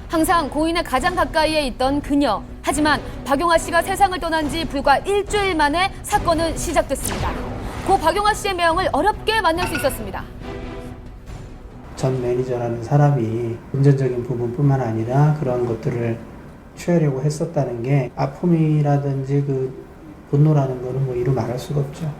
항상 고인의 가장 가까이에 있던 그녀. 하지만 박용아 씨가 세상을 떠난 지 불과 일주일 만에 사건은 시작됐습니다. 고 박용아 씨의 명을 어렵게 만날 수 있었습니다. 전 매니저라는 사람이 금전적인 부분뿐만 아니라 그런 것들을 취하려고 했었다는 게 아픔이라든지 그 분노라는 거는 뭐 이루 말할 수가 없죠.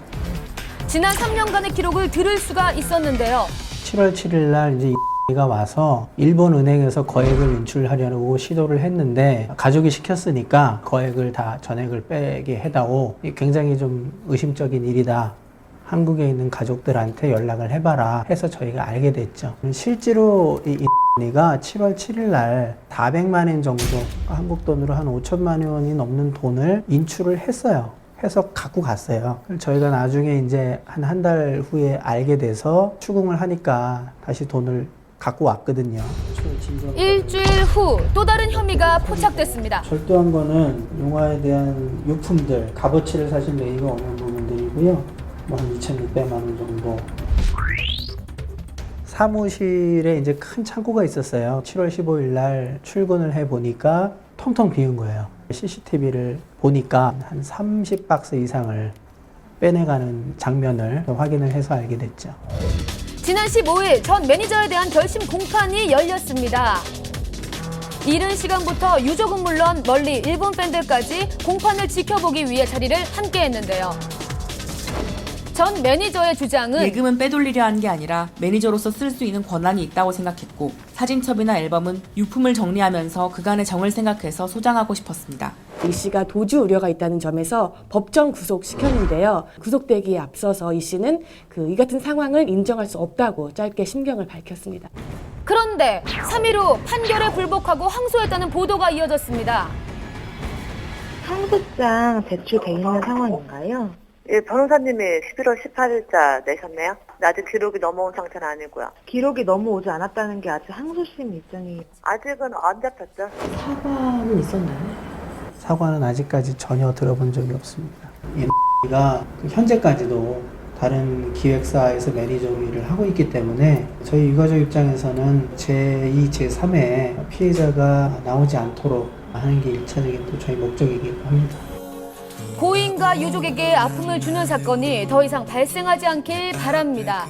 지난 3년간의 기록을 들을 수가 있었는데요. 7월 7일 날 이제 가 와서 일본 은행에서 거액을 인출하려고 시도를 했는데 가족이 시켰으니까 거액을 다 전액을 빼게 해다오. 굉장히 좀 의심적인 일이다. 한국에 있는 가족들한테 연락을 해봐라 해서 저희가 알게 됐죠. 실제로 이가 7월 7일 날 400만 원 정도, 한국 돈으로 한 5천만 원이 넘는 돈을 인출을 했어요. 해서 갖고 갔어요. 저희가 나중에 이제 한 달 후에 알게 돼서 추궁을 하니까 다시 돈을 갖고 왔거든요. 일주일 후 또 다른 혐의가 포착됐습니다. 절도한 거는 용화에 대한 유품들, 값어치를 사실 매기가 없는 부분들이고요. 뭐 한 2,600만 원 정도. 사무실에 이제 큰 창고가 있었어요. 7월 15일 날 출근을 해 보니까 텅텅 비운 거예요. CCTV를 보니까 한 30박스 이상을 빼내가는 장면을 확인을 해서 알게 됐죠. 지난 15일 전 매니저에 대한 결심 공판이 열렸습니다. 이른 시간부터 유족은 물론 멀리 일본 팬들까지 공판을 지켜보기 위해 자리를 함께 했는데요. 전 매니저의 주장은 예금은 빼돌리려 한 게 아니라 매니저로서 쓸 수 있는 권한이 있다고 생각했고 사진첩이나 앨범은 유품을 정리하면서 그간의 정을 생각해서 소장하고 싶었습니다. 이 씨가 도주 우려가 있다는 점에서 법정 구속시켰는데요. 구속되기에 앞서서 이 씨는 이 같은 상황을 인정할 수 없다고 짧게 심경을 밝혔습니다. 그런데 3일 후 판결에 불복하고 항소했다는 보도가 이어졌습니다. 상속장 제출돼 있는 상황인가요? 예, 변호사님이 11월 18일자 내셨네요. 아직 기록이 넘어온 상태는 아니고요. 기록이 넘어오지 않았다는 게 아직 항소심 일정이 아직은 안 잡혔죠. 사과는 있었나요? 사과는 아직까지 전혀 들어본 적이 없습니다. 가 현재까지도 다른 기획사에서 매니저 일을 하고 있기 때문에 저희 유가족 입장에서는 제2, 제3의 피해자가 나오지 않도록 하는 게 1차적인 또 저희 목적이기도 합니다. 고인과 유족에게 아픔을 주는 사건이 더 이상 발생하지 않길 바랍니다.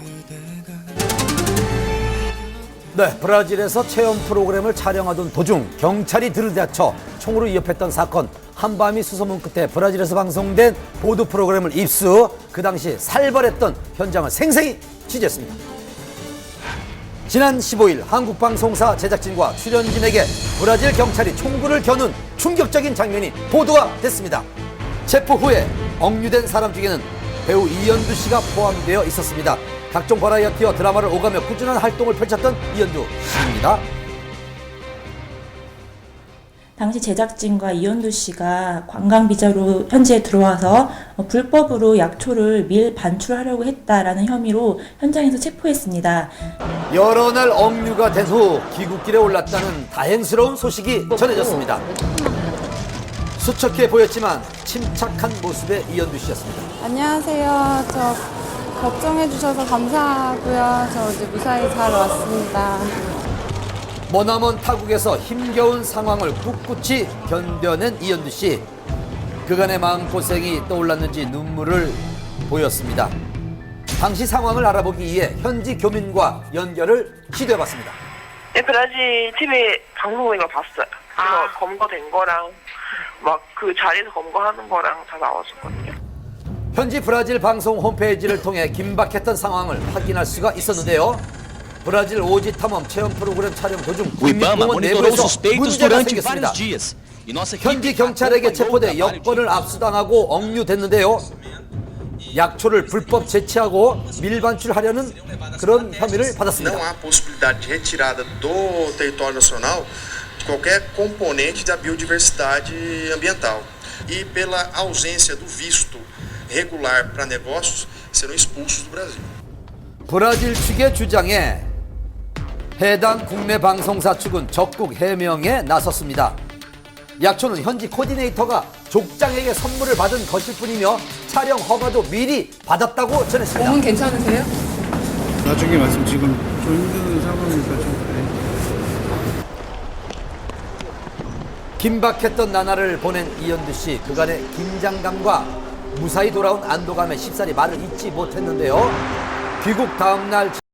네, 브라질에서 체험 프로그램을 촬영하던 도중 경찰이 들이닥쳐 총으로 위협했던 사건. 한밤이 수소문 끝에 브라질에서 방송된 보도 프로그램을 입수. 그 당시 살벌했던 현장을 생생히 취재했습니다. 지난 15일 한국 방송사 제작진과 출연진에게 브라질 경찰이 총구를 겨눈 충격적인 장면이 보도가 됐습니다. 체포 후에 억류된 사람 중에는 배우 이현두 씨가 포함되어 있었습니다. 각종 버라이어티와 드라마를 오가며 꾸준한 활동을 펼쳤던 이현두 씨입니다. 당시 제작진과 이현두 씨가 관광 비자로 현지에 들어와서 불법으로 약초를 밀반출하려고 했다라는 혐의로 현장에서 체포했습니다. 여러 날 억류가 된 후 귀국길에 올랐다는 다행스러운 소식이 전해졌습니다. 수척해 보였지만 침착한 모습의 이현두 씨였습니다. 안녕하세요. 저 걱정해 주셔서 감사하고요. 저 이제 무사히 잘 왔습니다. 머나먼 타국에서 힘겨운 상황을 꿋꿋이 견뎌낸 이현두 씨. 그간의 마음고생이 떠올랐는지 눈물을 보였습니다. 당시 상황을 알아보기 위해 현지 교민과 연결을 시도해봤습니다. 네, 브라질 TV 방송인 거 봤어요. 그래서 검거된 거랑 막 그 자리에서 검거하는 거랑 다 나왔었거든요. 현지 브라질 방송 홈페이지를 통해 긴박했던 상황을 확인할 수가 있었는데요. 브라질 오지 탐험 체험 프로그램 촬영 도중 국립공원 내부에서 문제가 생겼습니다. 현지 경찰에게 체포돼 여권을 압수당하고 억류됐는데요. 약초를 불법 채취하고 밀반출하려는 그런 혐의를 받았습니다. Não há possibilidade de retirada do território nacional de qualquer componente da biodiversidade ambiental. E pela ausência do visto regular para negócios, serão expulsos do Brasil. 브라질 측의 주장에 해당 국내 방송사 측은 적극 해명에 나섰습니다. 약초는 현지 코디네이터가 족장에게 선물을 받은 것일 뿐이며 촬영 허가도 미리 받았다고 전했습니다. 몸은 괜찮으세요? 나중에 말씀 지금 좀 힘든 상황이니까 좀 긴박했던 나날을 보낸 이현두 씨, 그간의 긴장감과 무사히 돌아온 안도감에 쉽사리 말을 잇지 못했는데요. 귀국 다음 날